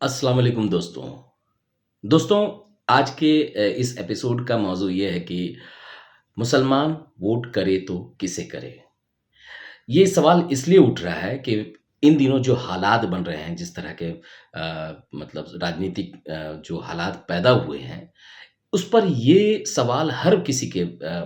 अस्सलाम वालेकुम दोस्तों। दोस्तों, आज के इस एपिसोड का मौज़ू ये है कि मुसलमान वोट करे तो किसे करे? ये सवाल इसलिए उठ रहा है कि इन दिनों जो हालात बन रहे हैं, जिस तरह के मतलब राजनीतिक जो हालात पैदा हुए हैं, उस पर ये सवाल हर किसी के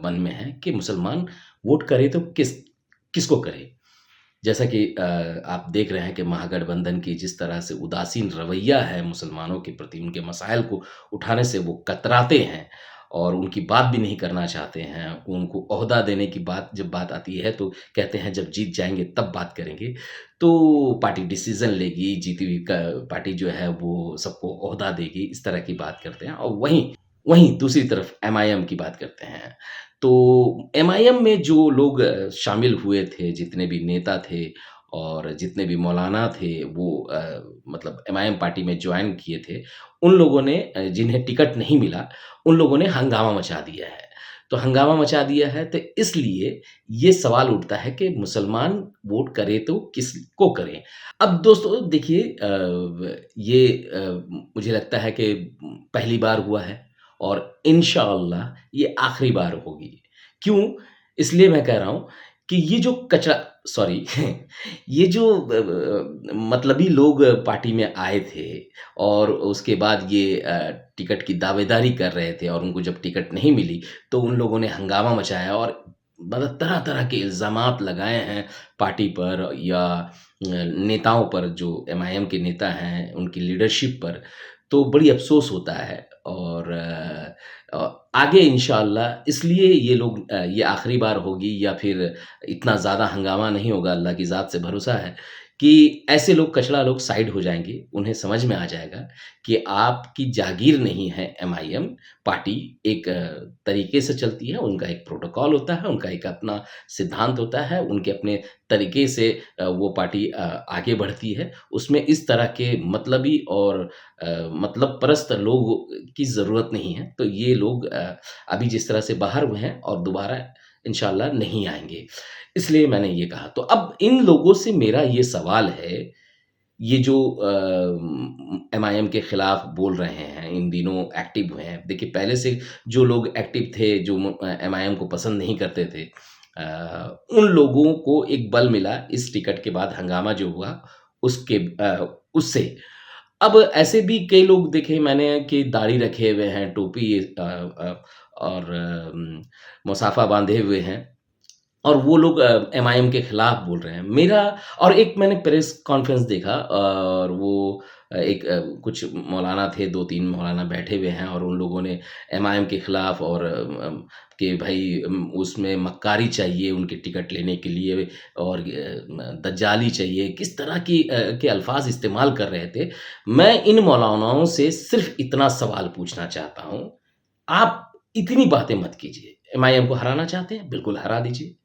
मन में है कि मुसलमान वोट करे तो किसको करे? जैसा कि आप देख रहे हैं कि महागठबंधन की जिस तरह से उदासीन रवैया है मुसलमानों के प्रति, उनके मसाइल को उठाने से वो कतराते हैं और उनकी बात भी नहीं करना चाहते हैं। उनको ओहदा देने की जब बात आती है तो कहते हैं जब जीत जाएँगे तब बात करेंगे। तो पार्टी डिसीज़न लेगी, जीती हुई क पार्टी जो है वो सबको ओहदा देगी, इस तरह की बात करते हैं और वहीं वहीं दूसरी तरफ एमआईएम की बात करते हैं। तो एमआईएम में जो लोग शामिल हुए थे, जितने भी नेता थे और जितने भी मौलाना थे, वो मतलब एमआईएम पार्टी में जॉइन किए थे, उन लोगों ने जिन्हें टिकट नहीं मिला, उन लोगों ने हंगामा मचा दिया है। तो हंगामा मचा दिया है, तो इसलिए ये सवाल उठता है कि मुसलमान वोट करे तो किसको करें? अब दोस्तों देखिए ये मुझे लगता है कि पहली बार हुआ है और इंशाअल्लाह ये आखिरी बार होगी। क्यों? इसलिए मैं कह रहा हूँ कि ये जो कचरा सॉरी ये जो मतलबी लोग पार्टी में आए थे और उसके बाद ये टिकट की दावेदारी कर रहे थे और उनको जब टिकट नहीं मिली, तो उन लोगों ने हंगामा मचाया और मतलब तरह-तरह के इल्ज़ामात लगाए हैं पार्टी पर या नेताओं पर जो एमआईएम के नेता हैं, उनकी लीडरशिप पर। तो बड़ी अफ़सोस होता है और आगे इंशाअल्लाह इसलिए ये लोग ये आखिरी बार होगी या फिर इतना ज़्यादा हंगामा नहीं होगा, अल्लाह की ज़ात से भरोसा है कि ऐसे लोग कचड़ा लोग साइड हो जाएँगे। उन्हें समझ में आ जाएगा कि आपकी जागीर नहीं है एमआईएम पार्टी एक तरीके से चलती है, उनका एक प्रोटोकॉल होता है, उनका एक अपना सिद्धांत होता है, उनके अपने तरीके से वो पार्टी आगे बढ़ती है। उसमें इस तरह के मतलबी और मतलब परस्त लोग की ज़रूरत नहीं है। तो ये लोग अभी जिस तरह से बाहर हुए हैं और दोबारा इंशाअल्लाह नहीं आएँगे। इसलिए मैंने ये कहा। तो अब इन लोगों से मेरा ये सवाल है, ये जो एमआईएम के खिलाफ बोल रहे हैं, इन दिनों एक्टिव हुए हैं। देखिए पहले से जो लोग एक्टिव थे, जो एमआईएम को पसंद नहीं करते थे उन लोगों को एक बल मिला इस टिकट के बाद हंगामा जो हुआ उसके उससे। अब ऐसे भी कई लोग देखे मैंने कि दाढ़ी रखे हुए हैं, टोपी और मुसाफ़ा बाँधे हुए हैं और वो लोग एमआईएम के खिलाफ बोल रहे हैं। मेरा और एक मैंने प्रेस कॉन्फ्रेंस देखा और वो एक कुछ मौलाना थे, 2-3 मौलाना बैठे हुए हैं और उन लोगों ने एमआईएम के खिलाफ और कि भई उसमें मक्कारी चाहिए उनके टिकट लेने के लिए और दज्जाली चाहिए, किस तरह की के अल्फ़ाज़ इस्तेमाल कर रहे थे। मैं इन मौलानाओं से सिर्फ़ इतना सवाल पूछना चाहता हूँ, आप इतनी बातें मत कीजिए। एमआईएम को हराना चाहते हैं? बिल्कुल हरा दीजिए।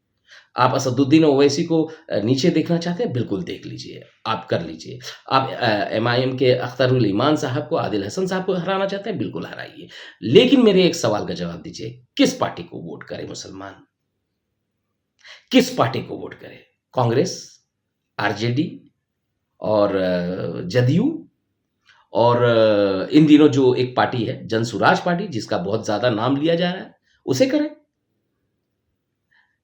आप असदुद्दीन ओवैसी को नीचे देखना चाहते हैं? बिल्कुल देख लीजिए, आप कर लीजिए। आप एमआईएम के अख्तरुल इमान साहब को, आदिल हसन साहब को हराना चाहते हैं? बिल्कुल हराइए। लेकिन मेरे एक सवाल का जवाब दीजिए, किस पार्टी को वोट करे मुसलमान? किस पार्टी को वोट करे? कांग्रेस, आरजेडी और जदयू और इन दिनों जो एक पार्टी है, जनसुराज पार्टी जिसका बहुत ज़्यादा नाम लिया जा रहा है, उसे करें?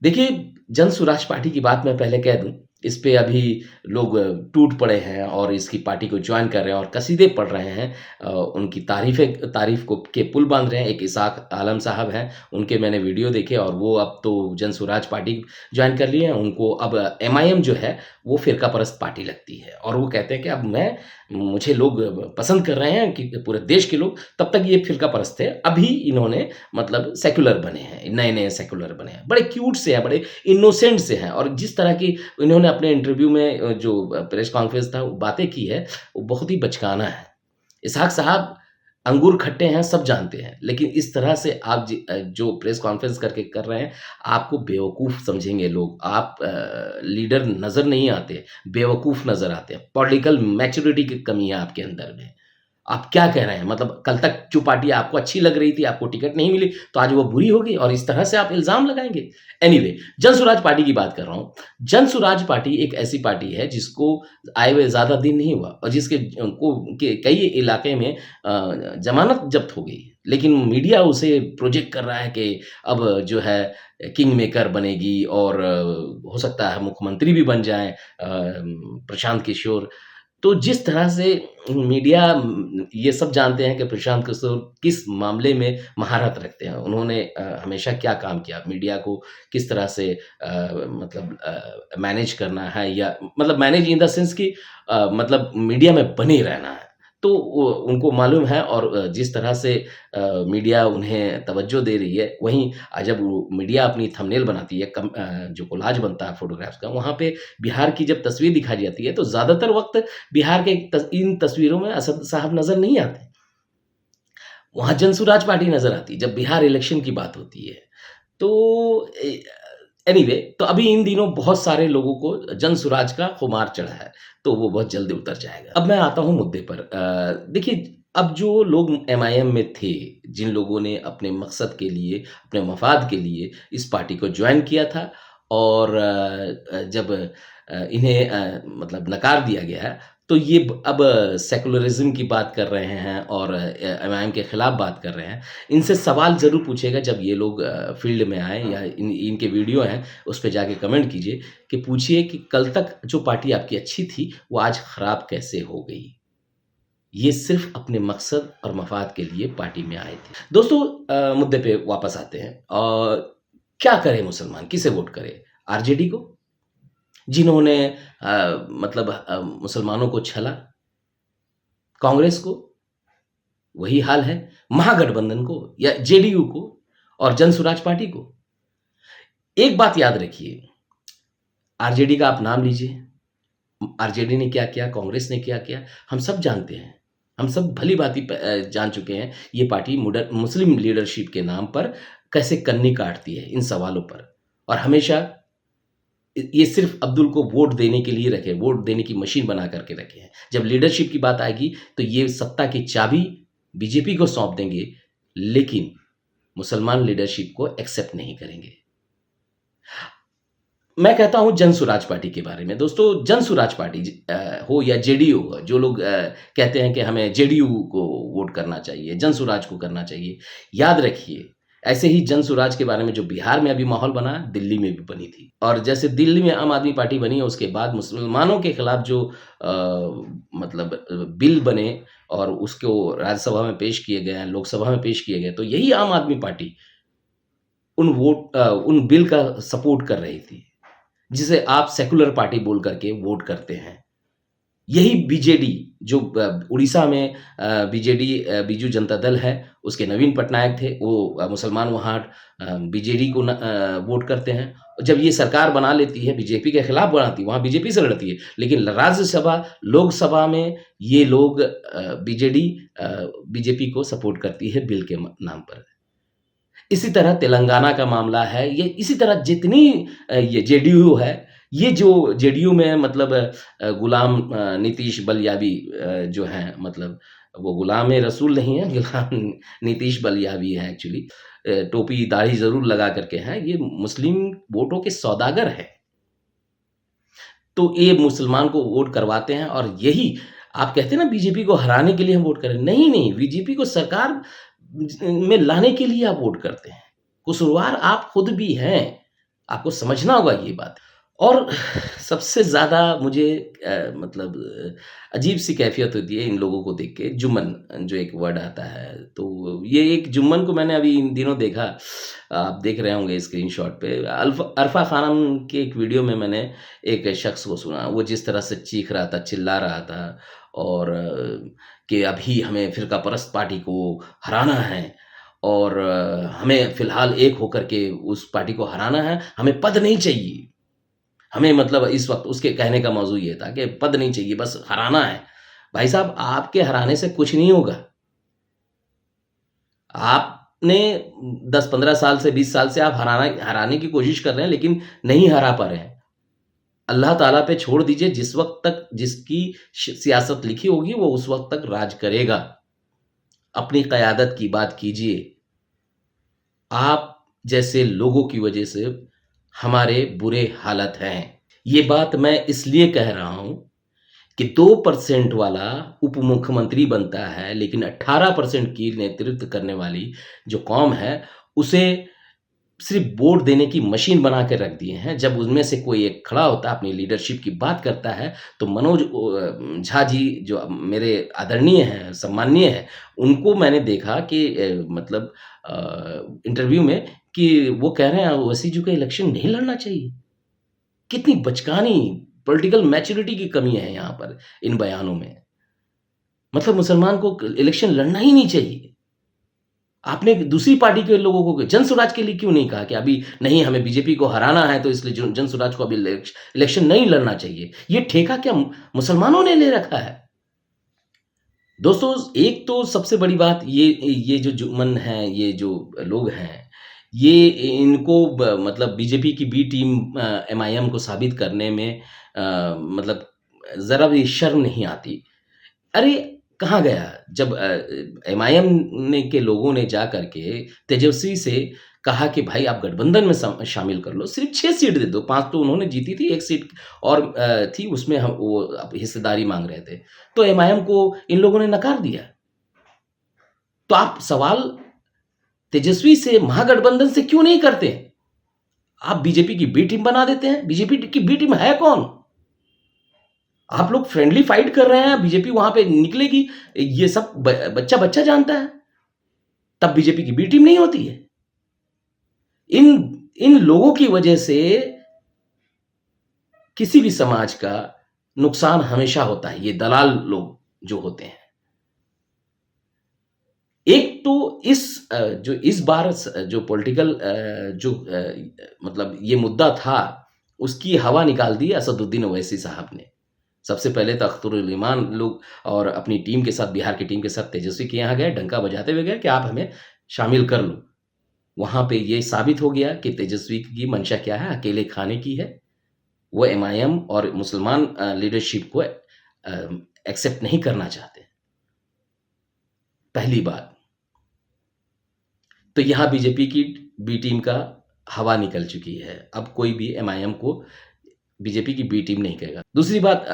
देखिए, जन स्वराज पार्टी की बात मैं पहले कह दूँ, इस पे अभी लोग टूट पड़े हैं और इसकी पार्टी को जॉइन कर रहे हैं और कसीदे पढ़ रहे हैं। उनकी तारीफ़ को के पुल बाँध रहे हैं। एक इसहाक आलम साहब हैं, उनके मैंने वीडियो देखे और वो अब तो जन स्वराज पार्टी जॉइन कर लिए हैं। उनको अब एमआईएम जो है, वो फ़िरकापरस्त पार्टी लगती है और वो कहते हैं कि अब मुझे लोग पसंद कर रहे हैं कि पूरे देश के लोग, तब तक ये फ़िरकापरस्त थे। अभी इन्होंने मतलब सेक्युलर बने हैं, नए-नए सेक्युलर बने हैं। बड़े क्यूट से हैं, बड़े इनोसेंट से हैं और जिस तरह की इन्होंने अपने इंटरव्यू में जो प्रेस कॉन्फ्रेंस था, वो बातें की है, वो बहुत ही बचकाना है। इसहाक साहब अंगूर खट्टे हैं, सब जानते हैं, लेकिन इस तरह से आप जो प्रेस कॉन्फ्रेंस करके कर रहे हैं, आपको बेवकूफ़ समझेंगे लोग। आप लीडर नज़र नहीं आते, बेवकूफ़ नज़र आते हैं। पॉलिटिकल मैच्योरिटी की कमी है आपके अंदर में। आप क्या कह रहे हैं? मतलब कल तक जो पार्टी आपको अच्छी लग रही थी, आपको टिकट नहीं मिली, तो आज वो बुरी हो गई और इस तरह से आप इल्ज़ाम लगाएँगे? एनीवे, जन स्वराज पार्टी की बात कर रहा हूँ। जन स्वराज पार्टी एक ऐसी पार्टी है जिसको आए हुए ज़्यादा दिन नहीं हुआ और जिसके को के कई इलाके में ज़मानत जब्त हो गई। लेकिन मीडिया उसे प्रोजेक्ट कर रहा है कि अब जो है किंग मेकर बनेगी और हो सकता है मुख्यमंत्री भी बन जाएँ प्रशांत किशोर। तो जिस तरह से मीडिया ये सब जानते हैं कि प्रशांत किशोर किस मामले में महारत रखते हैं। उन्होंने हमेशा क्या काम किया, मीडिया को किस तरह से मतलब मैनेज करना है या मतलब मैनेज इन द सेंस कि मतलब मीडिया में बने रहना है। तो वो उनको मालूम है और जिस तरह से मीडिया उन्हें तवज्जो दे रही है, वहीं जब वो मीडिया अपनी थंबनेल बनाती है, जो कोलाज बनता है फ़ोटोग्राफ्स का, वहाँ पे बिहार की जब तस्वीर दिखाई जाती है, तो ज़्यादातर वक़्त बिहार के इन तस्वीरों में असद साहब नज़र नहीं आते। वहाँ जनसुराज पार्टी नज़र आती है, जब बिहार इलेक्शन की बात होती है। तो एनीवे तो अभी इन दिनों बहुत सारे लोगों को जनसुराज का खुमार चढ़ा है, तो वो बहुत जल्दी उतर जाएगा। अब मैं आता हूँ मुद्दे पर। देखिए अब जो लोग एमआईएम में थे, जिन लोगों ने अपने मकसद के लिए, अपने मफ़ाद के लिए इस पार्टी को जॉइन किया था और जब इन्हें मतलब नकार दिया गया है, तो ये अब सेकुलरिज़्म की बात कर रहे हैं और एमआईएम के खिलाफ बात कर रहे हैं। इनसे सवाल ज़रूर पूछिएगा जब ये लोग फ़ील्ड में आएँ या इनके वीडियो हैं, उस पे जाके कमेंट कीजिए कि पूछिए कि कल तक जो पार्टी आपकी अच्छी थी, वो आज खराब कैसे हो गई? ये सिर्फ़ अपने मकसद और मफ़ाद के लिए पार्टी में आए थे। दोस्तों मुद्दे पे वापस आते हैं और क्या करें मुसलमान? किसे वोट करें? आरजेडी को? जिन्होंने मतलब मुसलमानों को छला, कांग्रेस को वही हाल है, महागठबंधन को या जेडीयू को और जनसुराज पार्टी को। एक बात याद रखिए, आरजेडी का आप नाम लीजिए, आरजेडी ने क्या किया, कांग्रेस ने क्या किया, हम सब जानते हैं। हम सब भली-भाँति जान चुके हैं, ये पार्टी मुस्लिम लीडरशिप के नाम पर कैसे कन्नी काटती है इन सवालों पर और हमेशा ये सिर्फ़ अब्दुल को वोट देने के लिए रखे, वोट देने की मशीन बना कर के रखे हैं। जब लीडरशिप की बात आएगी, तो ये सत्ता की चाबी बीजेपी को सौंप देंगे, लेकिन मुसलमान लीडरशिप को एक्सेप्ट नहीं करेंगे। मैं कहता हूँ जनसुराज पार्टी के बारे में। दोस्तों जनसुराज पार्टी हो या जेडीयू हो, जो लोग कहते हैं कि हमें जेडीयू को वोट करना चाहिए, जनसुराज को करना चाहिए। याद रखिए, ऐसे ही जनसुराज के बारे में जो बिहार में अभी माहौल बना, दिल्ली में भी बनी थी। और जैसे दिल्ली में आम आदमी पार्टी बनी है, उसके बाद मुसलमानों के खिलाफ जो मतलब बिल बने और उसको राज्यसभा में पेश किए गए हैं, लोकसभा में पेश किए गए, तो यही आम आदमी पार्टी उन बिल का सपोर्ट कर रही थी। जिसे आप सेकुलर पार्टी बोल करके वोट करते हैं। यही बीजेडी जो उड़ीसा में बीजेडी बीजू जनता दल है, उसके नवीन पटनायक थे, वो मुसलमान वहाँ बीजेडी को वोट करते हैं। जब ये सरकार बना लेती है, बीजेपी के खिलाफ बनाती है, वहाँ बीजेपी से लड़ती है, लेकिन राज्यसभा, लोकसभा में ये लोग बीजेपी को सपोर्ट करती है बिल के नाम पर। इसी तरह तेलंगाना का मामला है, ये इसी तरह जितनी ये जेडीयू है, ये जो जेडीयू में मतलब गुलाम नीतीश बलियाबी जो हैं मतलब वो गुलाम-ए-रसूल नहीं है, गुलाम नीतीश बलियाबी हैं एक्चुअली। टोपी, दाढ़ी ज़रूर लगा कर के हैं, ये मुस्लिम वोटों के सौदागर हैं। तो ये मुसलमान को वोट करवाते हैं और यही आप कहते हैं ना बीजेपी को हराने के लिए हम वोट करें। नहीं, नहीं, बीजेपी को सरकार में लाने के लिए आप वोट करते हैं। कसूरवार आप खुद भी हैं। आपको समझना होगा ये बात। और सबसे ज़्यादा मुझे मतलब अजीब-सी कैफ़ियत होती है इन लोगों को देख के, जुम्मन जो एक वर्ड आता है, तो ये एक जुम्मन को मैंने अभी इन दिनों देखा, आप देख रहे होंगे स्क्रीनशॉट पे, अरफ़ा खानम के एक वीडियो में मैंने एक शख़्स को सुना, वो जिस तरह से चीख रहा था, चिल्ला रहा था और कि अभी हमें फ़िरकापरस्त पार्टी को हराना है और हमें फ़िलहाल एक होकर के उस पार्टी को हराना है, हमें पद नहीं चाहिए। हमें मतलब इस वक़्त उसके कहने का मौज़ू ये था कि पद नहीं चाहिए, बस हराना है। भाई साहब आपके हराने से कुछ नहीं होगा। आपने 10-15 साल से 20 साल से आप हराने की कोशिश कर रहे हैं लेकिन नहीं हरा पा रहे हैं। अल्लाह ताला पे छोड़ दीजिए, जिस वक़्त तक जिसकी सियासत लिखी होगी वो उस वक़्त तक राज करेगा। अपनी क़यादत की बात कीजिए। आप जैसे लोगों की वजह से हमारे बुरे हालत हैं। ये बात मैं इसलिए कह रहा हूँ कि 2% वाला उप मुख्यमंत्री बनता है, लेकिन 18% की नेतृत्व करने वाली जो कौम है, उसे सिर्फ़ वोट देने की मशीन बना के रख दिए हैं। जब उनमें से कोई एक खड़ा होता है, अपनी लीडरशिप की बात करता है, तो मनोज झा जी जो मेरे आदरणीय हैं, सम्माननीय हैं, उनको मैंने देखा कि मतलब इंटरव्यू में कि वो कह रहे हैं ओवैसी जी को इलेक्शन नहीं लड़ना चाहिए। कितनी बचकानी पॉलिटिकल मैच्योरिटी की कमी है यहाँ पर इन बयानों में। मतलब मुसलमान को इलेक्शन लड़ना ही नहीं चाहिए। आपने दूसरी पार्टी के लोगों को जन स्वराज के लिए क्यों नहीं कहा कि अभी नहीं हमें बीजेपी को हराना है तो इसलिए जन स्वराज को अभी इलेक्शन नहीं लड़ना चाहिए। ये ठेका क्या मुसलमानों ने ले रखा है? दोस्तों, एक तो सबसे बड़ी बात ये जो जुम्मन हैं, ये जो लोग हैं, ये इनको मतलब बीजेपी की बी टीम एमआईएम को साबित करने में मतलब ज़रा भी शर्म नहीं आती। अरे! कहाँ गया? जब एमआईएम ने के लोगों ने जा कर के तेजस्वी से कहा कि भाई आप गठबंधन में शामिल कर लो, सिर्फ़ 6 सीट दे दो, 5 तो उन्होंने जीती थी, 1 सीट और थी उसमें हम वो अब हिस्सेदारी माँग रहे थे। तो एमआईएम को इन लोगों ने नकार दिया। तो आप सवाल तेजस्वी से महागठबंधन से क्यों नहीं करते? आप बीजेपी की बी टीम बना देते हैं। बीजेपी की बी टीम है कौन? आप लोग फ्रेंडली फाइट कर रहे हैं, बीजेपी वहाँ पे निकलेगी, ये सब बच्चा-बच्चा जानता है। तब बीजेपी की बी टीम नहीं होती है। इन इन लोगों की वजह से किसी भी समाज का नुकसान हमेशा होता है, ये दलाल लोग जो होते हैं। एक तो जो इस बार जो पॉलिटिकल मतलब ये मुद्दा था, उसकी हवा निकाल दी असदुद्दीन ओवैसी साहब ने। सबसे पहले तो अख्तरुल इमान लोग और अपनी टीम के साथ, बिहार की टीम के साथ तेजस्वी के यहाँ गए, डंका बजाते हुए गए कि आप हमें शामिल कर लो। वहाँ पे ये साबित हो गया कि तेजस्वी की मंशा क्या है, अकेले खाने की है। वो एमआईएम और मुसलमान लीडरशिप को एक्सेप्ट नहीं करना चाहते, पहली बात। तो यहाँ बीजेपी की बी टीम का हवा निकल चुकी है। अब कोई भी एमआईएम को बीजेपी की बी टीम नहीं कहेगा। दूसरी बात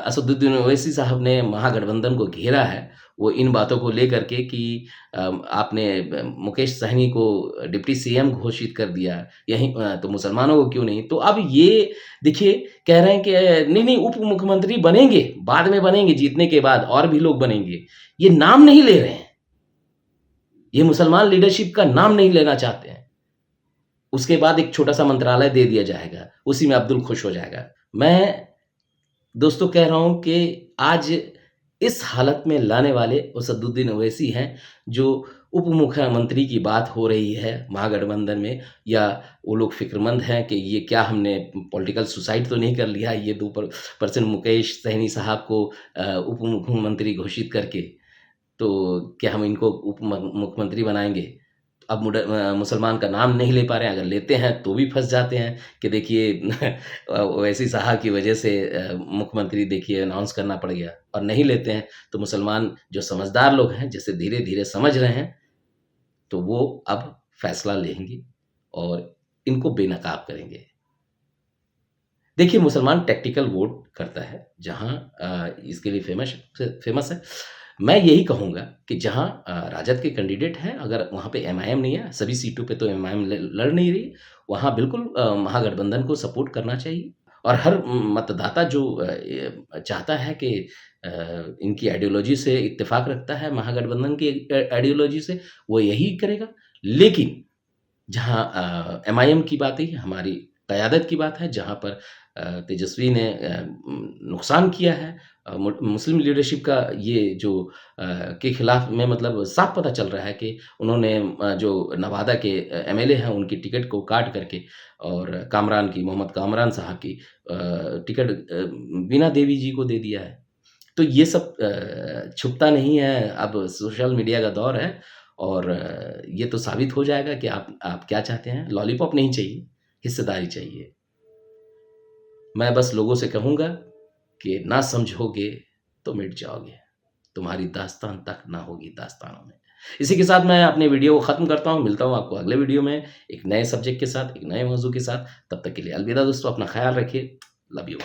असदुद्दीन ओवैसी साहब ने महागठबंधन को घेरा है, वो इन बातों को लेकर के कि आपने मुकेश सहनी को डिप्टी सीएम घोषित कर दिया, यहीं तो मुसलमानों को क्यों नहीं? तो अब ये देखिए कह रहे हैं कि नहीं, उप मुख्यमंत्री बनेंगे, बाद में बनेंगे, जीतने के बाद और भी लोग बनेंगे। ये नाम नहीं ले रहे हैं। ये मुसलमान लीडरशिप का नाम नहीं लेना चाहते हैं। उसके बाद एक छोटा-सा मंत्रालय दे दिया जाएगा, उसी में अब्दुल खुश हो जाएगा। मैं दोस्तों कह रहा हूँ कि आज इस हालत में लाने वाले असदुद्दीन ओवैसी हैं, जो उप मुख्यमंत्री की बात हो रही है महागठबंधन में, या वो लोग फ़िक्रमंद हैं कि ये क्या हमने पॉलिटिकल सुसाइड तो नहीं कर लिया, ये 2% मुकेश सहनी साहब को उप मुख्यमंत्री घोषित करके, तो क्या हम इनको मुख्यमंत्री बनाएँगे? अब मुसलमान का नाम नहीं ले पा रहे हैं, अगर लेते हैं तो भी फँस जाते हैं कि देखिए ओवैसी साहब की वजह से मुख्यमंत्री देखिए अनाउंस करना पड़ गया, और नहीं लेते हैं तो मुसलमान जो समझदार लोग हैं, जिसे धीरे-धीरे समझ रहे हैं, तो वो अब फैसला लेंगे और इनको बेनकाब करेंगे। देखिए मुसलमान टैक्टिकल वोट करता है, जहाँ इसके लिए फ़ेमस है। मैं यही कहूँगा कि जहाँ राजद के कैंडिडेट हैं, अगर वहाँ पे एमआईएम नहीं है, सभी सीटों पे तो एमआईएम लड़ नहीं रही, वहाँ बिल्कुल महागठबंधन को सपोर्ट करना चाहिए, और हर मतदाता जो चाहता है कि इनकी आइडियोलॉजी से इत्तेफ़ाक रखता है, महागठबंधन की आइडियोलॉजी से, वो यही करेगा। लेकिन जहाँ एमआईएम की बात है, हमारी क़यादत की बात है, जहाँ पर तेजस्वी ने नुकसान किया है, मुस्लिम लीडरशिप का ये जो के खिलाफ में, मतलब साफ पता चल रहा है कि उन्होंने जो नवादा के एमएलए हैं, उनकी टिकट को काट करके, और मोहम्मद कामरान साहब की टिकट बीना देवी जी को दे दिया है। तो ये सब छुपता नहीं है, अब सोशल मीडिया का दौर है, और ये तो साबित हो जाएगा कि आप क्या चाहते हैं। लॉलीपॉप नहीं चाहिए, हिस्सेदारी चाहिए। मैं बस लोगों से कहूँगा कि ना समझोगे तो मिट जाओगे, तुम्हारी दास्तान तक ना होगी दास्तानों में। इसी के साथ मैं अपने वीडियो को ख़त्म करता हूँ, मिलता हूँ आपको अगले वीडियो में एक नए सब्जेक्ट के साथ, एक नए मौज़ू के साथ। तब तक के लिए अलविदा दोस्तों, अपना ख़्याल रखिए। Love you.